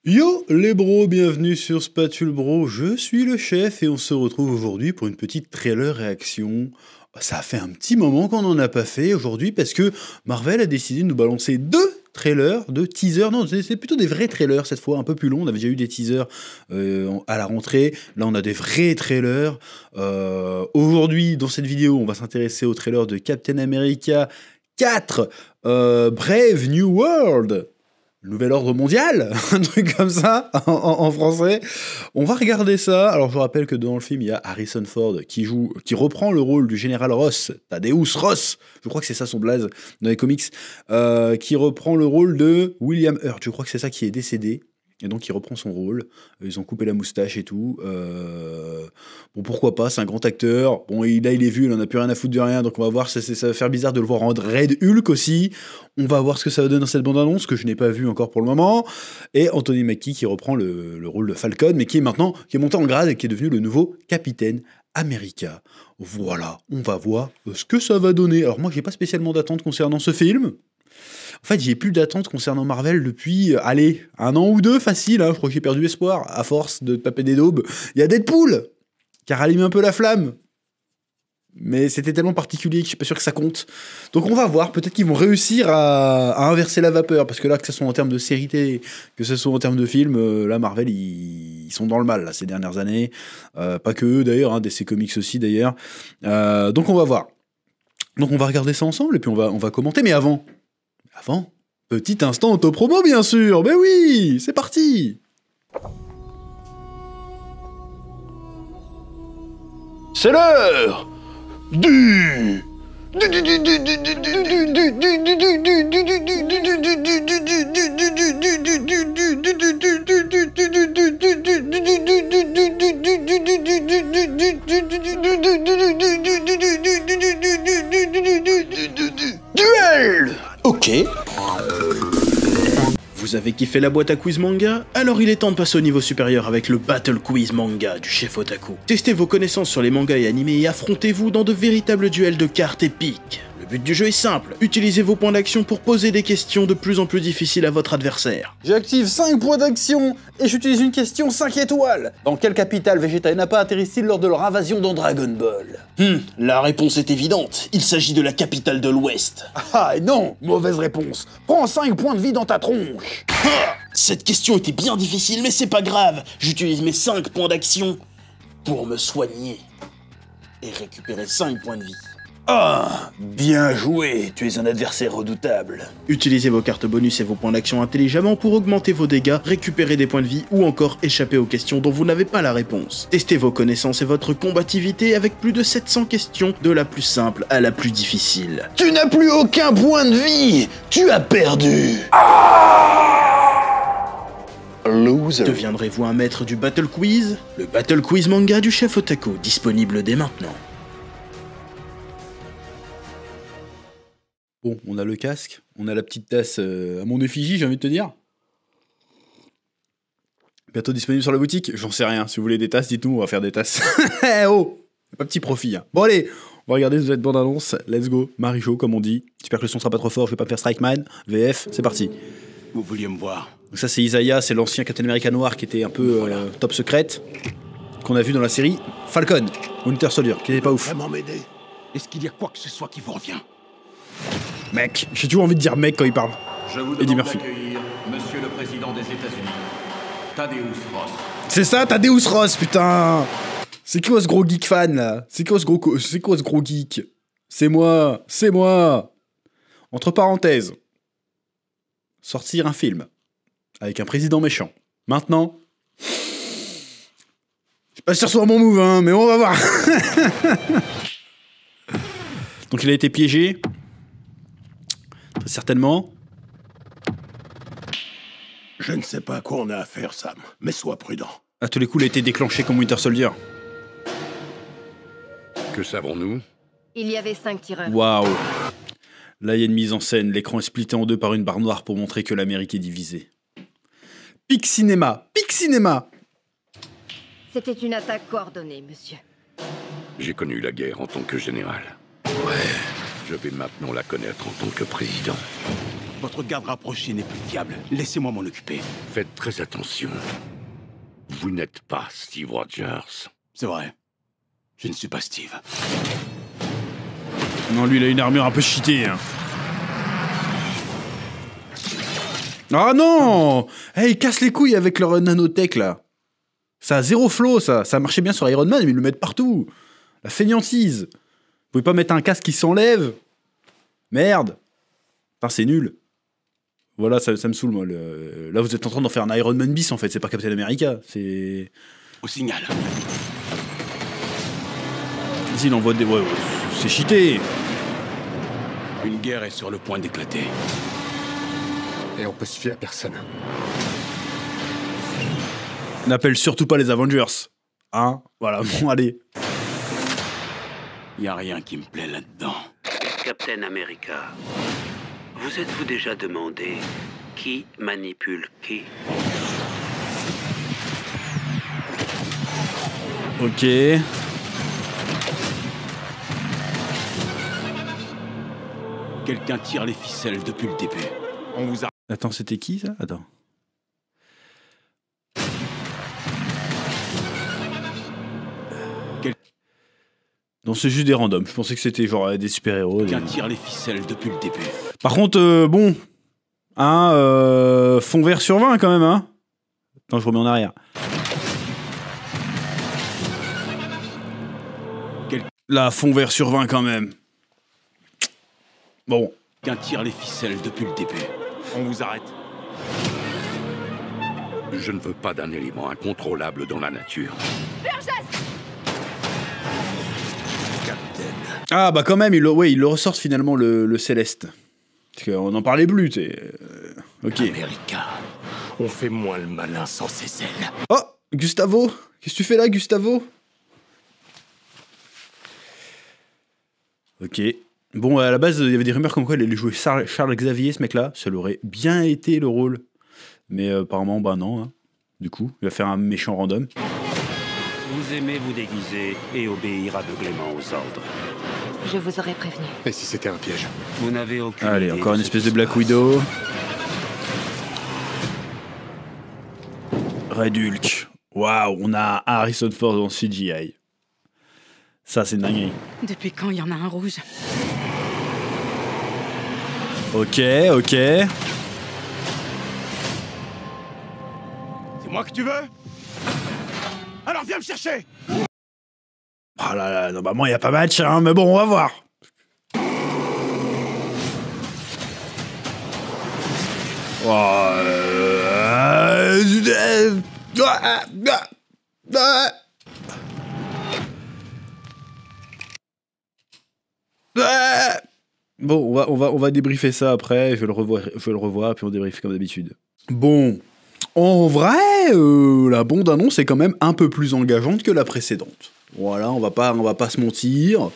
Yo les bros, bienvenue sur Spatule Bro, je suis le chef et on se retrouve aujourd'hui pour une petite trailer réaction. Ça fait un petit moment qu'on n'en a pas fait aujourd'hui parce que Marvel a décidé de nous balancer deux trailers, deux teasers, non c'est plutôt des vrais trailers cette fois, un peu plus longs, on avait déjà eu des teasers à la rentrée, là on a des vrais trailers. Aujourd'hui dans cette vidéo on va s'intéresser au trailer de Captain America 4, Brave New World. Nouvel ordre mondial, un truc comme ça, en français. On va regarder ça. Alors je rappelle que dans le film, il y a Harrison Ford qui reprend le rôle du général Ross, Thaddeus Ross, je crois que c'est ça son blaze dans les comics, qui reprend le rôle de William Hurt, je crois que c'est ça qui est décédé. Et donc il reprend son rôle, ils ont coupé la moustache et tout. Bon pourquoi pas, c'est un grand acteur. Bon là il est vu, il en a plus rien à foutre de rien, donc on va voir, ça va faire bizarre de le voir en Red Hulk aussi. On va voir ce que ça va donner dans cette bande-annonce, que je n'ai pas vu encore pour le moment. Et Anthony Mackie qui reprend le rôle de Falcon, mais qui est monté en grade et qui est devenu le nouveau Capitaine America. Voilà, on va voir ce que ça va donner. Alors moi j'ai pas spécialement d'attente concernant ce film. En fait, j'ai plus d'attente concernant Marvel depuis, allez, un an ou deux facile, hein, je crois que j'ai perdu espoir, à force de taper des daubes. Il y a Deadpool, qui a rallumé un peu la flamme. Mais c'était tellement particulier que je suis pas sûr que ça compte. Donc on va voir, peut-être qu'ils vont réussir à inverser la vapeur, parce que là, que ce soit en termes de série télé, que ce soit en termes de film, là, Marvel, ils sont dans le mal, là, ces dernières années. Pas que eux, d'ailleurs, hein, DC Comics aussi, d'ailleurs. Donc on va voir. Donc on va regarder ça ensemble, et puis on va commenter, mais avant, petit instant auto-promo bien sûr, mais oui, c'est parti. C'est l'heure du duel. Ok. Vous avez kiffé la boîte à quiz manga? Alors il est temps de passer au niveau supérieur avec le Battle Quiz Manga du chef Otaku. Testez vos connaissances sur les mangas et animés et affrontez-vous dans de véritables duels de cartes épiques. Le but du jeu est simple, utilisez vos points d'action pour poser des questions de plus en plus difficiles à votre adversaire. J'active 5 points d'action et j'utilise une question 5 étoiles. Dans quelle capitale Vegeta et Nappa atterrissent-ils lors de leur invasion dans Dragon Ball? La réponse est évidente, il s'agit de la capitale de l'Ouest. Ah non, mauvaise réponse. Prends 5 points de vie dans ta tronche. Cette question était bien difficile, mais c'est pas grave. J'utilise mes 5 points d'action pour me soigner et récupérer 5 points de vie. Ah, bien joué, tu es un adversaire redoutable. Utilisez vos cartes bonus et vos points d'action intelligemment pour augmenter vos dégâts, récupérer des points de vie ou encore échapper aux questions dont vous n'avez pas la réponse. Testez vos connaissances et votre combativité avec plus de 700 questions, de la plus simple à la plus difficile. Tu n'as plus aucun point de vie. Tu as perdu. Loser. Deviendrez-vous un maître du Battle Quiz? Le Battle Quiz Manga du chef Otaku, disponible dès maintenant. Bon, on a le casque, on a la petite tasse à mon effigie, j'ai envie de te dire. Bientôt disponible sur la boutique, j'en sais rien. Si vous voulez des tasses, dites-nous, on va faire des tasses. Oh, c'est pas petit profit. Hein. Bon allez, on va regarder cette bande-annonce. Let's go, Marie-Jo, comme on dit. J'espère que le son sera pas trop fort, je vais pas me faire Strike Man. VF, c'est parti. Vous vouliez me voir? Donc ça c'est Isaiah, c'est l'ancien Captain America noir qui était un peu top secrète, qu'on a vu dans la série Falcon, Winter Soldier, qui était pas ouf. Vraiment m'aider? Est-ce qu'il y a quoi que ce soit qui vous revient? Mec, j'ai toujours envie de dire mec quand il parle. Je vous Eddie demande Murphy. d'accueillir Monsieur le Président des États-Unis, Thaddeus Ross. C'est ça, Thaddeus Ross, putain. C'est quoi ce gros geek fan là? C'est quoi ce gros geek? C'est moi. Entre parenthèses, sortir un film avec un président méchant. Maintenant, je suis pas sûr que ce soit mon move, hein, mais on va voir. Donc il a été piégé. Très certainement. Je ne sais pas à quoi on a affaire, Sam, mais sois prudent. À tous les coups, il a été déclenché comme Winter Soldier. Que savons-nous? Il y avait 5 tireurs. Waouh. Là, il y a une mise en scène. L'écran est splitté en deux par une barre noire pour montrer que l'Amérique est divisée. Pic cinéma. C'était une attaque coordonnée, monsieur. J'ai connu la guerre en tant que général. Ouais, je vais maintenant la connaître en tant que président. Votre garde rapprochée n'est plus fiable. Laissez-moi m'en occuper. Faites très attention. Vous n'êtes pas Steve Rogers. C'est vrai. Je ne suis pas Steve. Non, lui, il a une armure un peu cheatée. Hein. Ah non! Il casse les couilles avec leur nanotech, là. Ça a zéro flow, ça. Ça marchait bien sur Iron Man, mais ils le mettent partout. La fainéantise. Vous pouvez pas mettre un casque qui s'enlève? Merde. Putain, c'est nul. Voilà, ça me saoule, moi. Là, vous êtes en train d'en faire un Iron Man bis, en fait. C'est pas Captain America. C'est... Au signal. Il envoie des... Ouais, c'est cheaté. Une guerre est sur le point d'éclater. Et on peut se fier à personne. N'appelle surtout pas les Avengers. Hein? Voilà, bon, allez. Y a rien qui me plaît là-dedans. Captain America, vous êtes-vous déjà demandé qui manipule qui? Ok. Quelqu'un tire les ficelles depuis le début. On vous a... Attends, c'était qui, ça? Attends. Non, c'est juste des randoms. Je pensais que c'était genre des super-héros. Quelqu'un tire les ficelles depuis le début. Par contre, bon... Hein, fond vert sur 20, quand même, hein? Attends, je remets en arrière. Là, fond vert sur 20, quand même. Bon. Quelqu'un tire les ficelles depuis le début. On vous arrête. Je ne veux pas d'un élément incontrôlable dans la nature. Ah, bah quand même, ils le ressortent finalement, le Céleste. Parce qu'on n'en parlait plus, tu sais. Ok. America, on fait moins le malin sans ses ailes. Oh, Gustavo! Qu'est-ce que tu fais là, Gustavo? Ok. Bon, à la base, il y avait des rumeurs comme quoi il allait jouer Charles Xavier, ce mec-là. Ça l'aurait bien été, le rôle. Mais apparemment, bah non. Hein. Du coup, il va faire un méchant random. Vous aimez vous déguiser et obéir aveuglément aux ordres. Je vous aurais prévenu. Et si c'était un piège? Vous n'avez aucune Allez, idée encore une ce espèce qui de se Black passe. Widow. Red Hulk. Waouh, on a Harrison Ford en CGI. Ça, c'est dingue. Depuis quand il y en a un rouge? Ok, ok. C'est moi que tu veux? Alors viens me chercher! Oh là là, normalement, il n'y a pas match, hein, mais bon, on va voir. Bon, on va débriefer ça après, je le revois, puis on débriefe comme d'habitude. Bon, en vrai, la bande-annonce est quand même un peu plus engageante que la précédente. Voilà, on va pas se mentir.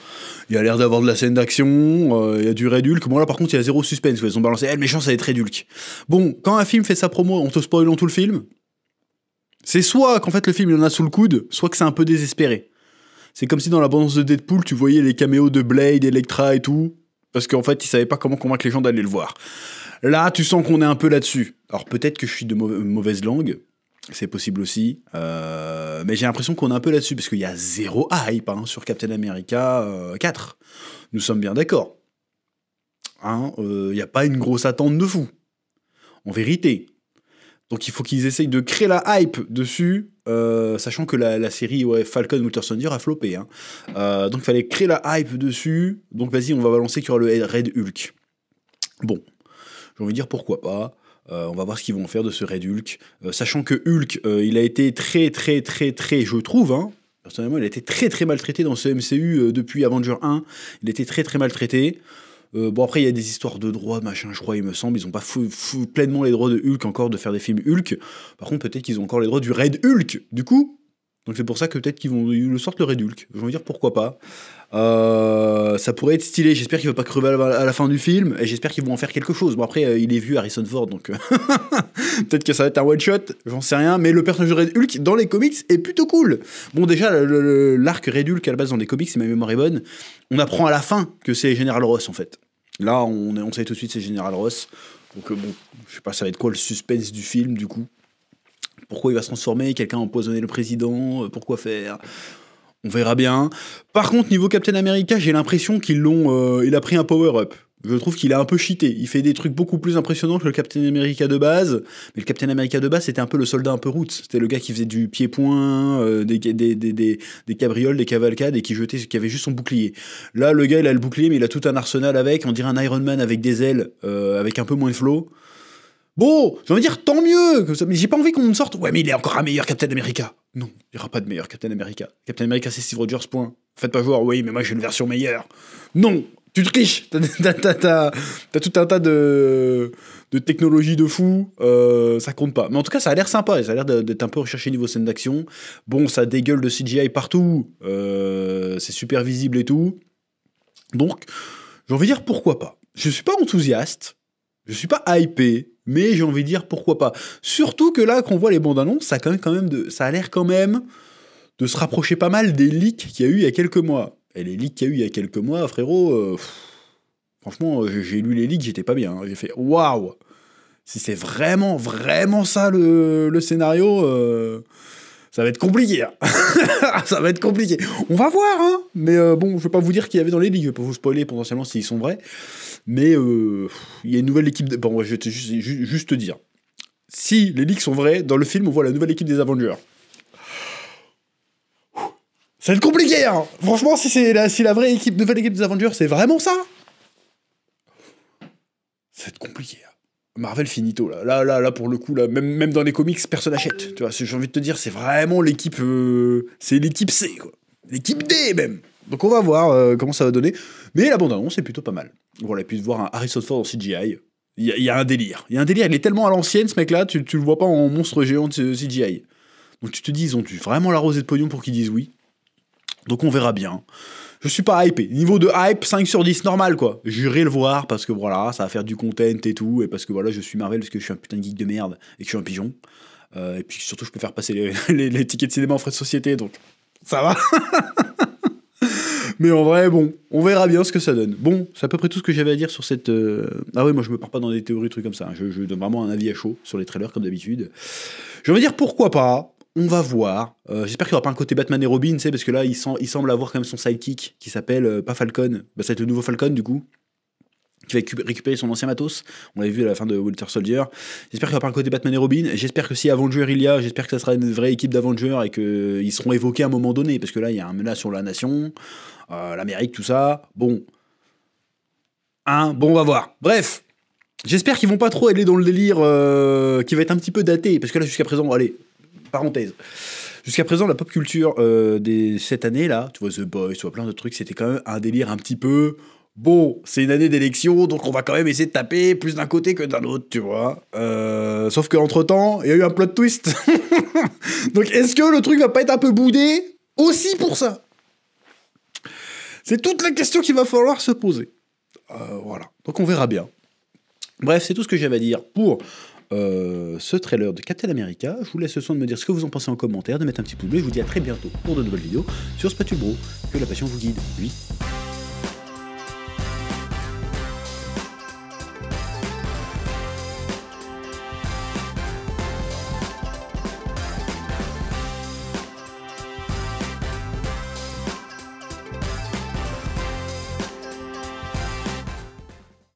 Il y a l'air d'avoir de la scène d'action, il y a du Red Hulk. Bon là par contre il y a zéro suspense, ils ont balancé le méchant ça va être Red Hulk. Bon, quand un film fait sa promo en te spoilant tout le film, c'est soit qu'en fait le film il en a sous le coude, soit que c'est un peu désespéré. C'est comme si dans la bande-annonce de Deadpool tu voyais les caméos de Blade, Elektra et tout, parce qu'en fait ils savaient pas comment convaincre les gens d'aller le voir. Là tu sens qu'on est un peu là-dessus. Alors peut-être que je suis de mauvaise langue, c'est possible aussi, mais j'ai l'impression qu'on est un peu là-dessus, parce qu'il y a zéro hype hein, sur Captain America 4. Nous sommes bien d'accord. Il n'y a pas une grosse attente de fou, en vérité. Donc il faut qu'ils essayent de créer la hype dessus, sachant que la série Falcon Winter Soldier a floppé. Hein. Donc il fallait créer la hype dessus, donc vas-y, on va balancer qu'il y aura le Red Hulk. Bon, j'ai envie de dire pourquoi pas. On va voir ce qu'ils vont faire de ce Red Hulk. Sachant que Hulk, il a été très, je trouve, hein, personnellement, il a été très maltraité dans ce MCU depuis Avenger 1. Il a été très maltraité. Bon, après, il y a des histoires de droits, machin, je crois, il me semble. Ils n'ont pas pleinement les droits de Hulk encore de faire des films Hulk. Par contre, peut-être qu'ils ont encore les droits du Red Hulk, du coup. Donc c'est pour ça que peut-être qu'ils vont le sortir le Red Hulk. Je vais dire pourquoi pas. Ça pourrait être stylé. J'espère qu'il va pas crever à la fin du film. Et j'espère qu'ils vont en faire quelque chose. Bon après, il est vieux Harrison Ford, donc peut-être que ça va être un one shot. J'en sais rien. Mais le personnage de Red Hulk dans les comics est plutôt cool. Bon déjà l'arc Red Hulk à la base dans les comics, si ma mémoire est bonne, on apprend à la fin que c'est General Ross en fait. Là, on sait tout de suite c'est General Ross. Donc bon, je sais pas, ça va être quoi le suspense du film, du coup. Pourquoi il va se transformer? Quelqu'un a empoisonné le président? Pourquoi faire? On verra bien. Par contre, niveau Captain America, j'ai l'impression il a pris un power-up. Je trouve qu'il a un peu cheaté. Il fait des trucs beaucoup plus impressionnants que le Captain America de base. Mais le Captain America de base, c'était un peu le soldat un peu roots. C'était le gars qui faisait du pied-point, des cabrioles, des cavalcades et qui avait juste son bouclier. Là, le gars, il a le bouclier, mais il a tout un arsenal avec. On dirait un Iron Man avec des ailes, avec un peu moins de flow. Bon, j'ai envie de dire tant mieux, mais j'ai pas envie qu'on me sorte. Ouais, mais il est encore un meilleur Captain America. Non, il n'y aura pas de meilleur Captain America. Captain America, c'est Steve Rogers, point. Faites pas voir, oui, mais moi j'ai une version meilleure. Non, tu triches. T'as tout un tas de technologies de fou. Ça compte pas. Mais en tout cas, ça a l'air sympa. Ça a l'air d'être un peu recherché niveau scène d'action. Bon, ça dégueule de CGI partout. C'est super visible et tout. Donc, j'ai envie de dire pourquoi pas. Je suis pas enthousiaste. Je suis pas hypé. Mais j'ai envie de dire pourquoi pas. Surtout que là, qu'on voit les bandes annonces, ça a l'air quand même de se rapprocher pas mal des leaks qu'il y a eu il y a quelques mois. Et les leaks qu'il y a eu il y a quelques mois, frérot, franchement, j'ai lu les leaks, j'étais pas bien. J'ai fait waouh! Si c'est vraiment ça le scénario, ça va être compliqué. Hein. Ça va être compliqué. On va voir, hein. Mais bon, je vais pas vous dire qu'il y avait dans les leaks, je vais pas vous spoiler potentiellement s'ils sont vrais. Mais il y a une nouvelle équipe... Bon, je vais juste te dire. Si les leaks sont vrais, dans le film, on voit la nouvelle équipe des Avengers. Ça va être compliqué, hein. Franchement, si la vraie nouvelle équipe des Avengers, c'est vraiment ça, ça va être compliqué. Hein. Marvel finito, là. Là, pour le coup, là, même dans les comics, personne n'achète. Tu vois, j'ai envie de te dire, c'est vraiment l'équipe... c'est l'équipe C, quoi. L'équipe D, même. Donc on va voir comment ça va donner. Mais la bande-annonce est plutôt pas mal. Voilà, et puis de voir un Harrison Ford en CGI, il y a un délire. Il y a un délire, il est tellement à l'ancienne, ce mec-là, tu le vois pas en monstre géant de CGI. Donc tu te dis, ils ont dû vraiment l'arroser de pognon pour qu'ils disent oui. Donc on verra bien. Je suis pas hypé. Niveau de hype, 5 sur 10, normal, quoi. J'irai le voir, parce que voilà, ça va faire du content et tout, et parce que voilà, je suis Marvel, parce que je suis un putain de geek de merde, et que je suis un pigeon. Et puis surtout, je peux faire passer les tickets de cinéma en frais de société, donc ça va. Mais en vrai, bon, on verra bien ce que ça donne. Bon, c'est à peu près tout ce que j'avais à dire sur cette... Ah oui, moi je me pars pas dans des théories, trucs comme ça. Hein. Je donne vraiment un avis à chaud sur les trailers, comme d'habitude. Je vais dire pourquoi pas. On va voir. J'espère qu'il n'y aura pas un côté Batman et Robin, tu sais, parce que là, il semble avoir quand même son sidekick, qui s'appelle, pas Falcon, bah, ça va être le nouveau Falcon, du coup, qui va récupérer son ancien matos. On l'avait vu à la fin de Winter Soldier. J'espère qu'il n'y aura pas un côté Batman et Robin. J'espère que si Avenger il y a, j'espère que ça sera une vraie équipe d'Avengers et qu'ils seront évoqués à un moment donné, parce que là, il y a un menace sur la nation, l'Amérique, tout ça. Bon. Bon, on va voir. Bref. J'espère qu'ils vont pas trop aller dans le délire qui va être un petit peu daté, parce que là, jusqu'à présent, allez, parenthèse. Jusqu'à présent, la pop culture cette année, là, tu vois, The Boys, tu vois, plein de trucs, c'était quand même un délire un petit peu... Bon, c'est une année d'élection, donc on va quand même essayer de taper plus d'un côté que d'un autre, tu vois. Sauf qu'entre-temps, il y a eu un plot twist. Donc est-ce que le truc va pas être un peu boudé aussi pour ça? C'est toute la question qu'il va falloir se poser. Voilà, donc on verra bien. Bref, c'est tout ce que j'avais à dire pour ce trailer de Captain America. Je vous laisse le soin de me dire ce que vous en pensez en commentaire, de mettre un petit pouce bleu. Je vous dis à très bientôt pour de nouvelles vidéos sur Spatule Bro. Que la passion vous guide. Oui.